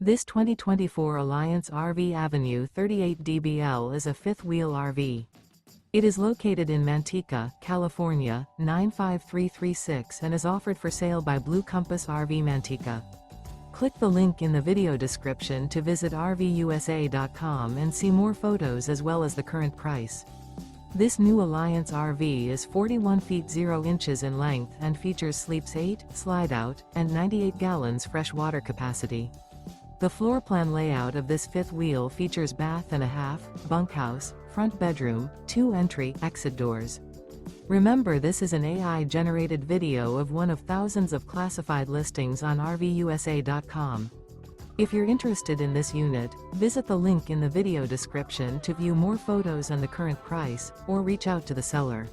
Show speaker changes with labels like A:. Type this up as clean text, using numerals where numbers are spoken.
A: This 2024 Alliance RV Avenue 38 DBL is a fifth-wheel RV. It is located in Manteca, California, 95336 and is offered for sale by Blue Compass RV Manteca. Click the link in the video description to visit RVUSA.com and see more photos as well as the current price. This new Alliance RV is 41 feet 0 inches in length and features sleeps 8, slide-out, and 98 gallons fresh water capacity. The floor plan layout of this fifth wheel features bath and a half, bunkhouse, front bedroom, 2 entry/exit doors. Remember, this is an AI-generated video of one of thousands of classified listings on RVUSA.com. If you're interested in this unit, visit the link in the video description to view more photos and the current price, or reach out to the seller.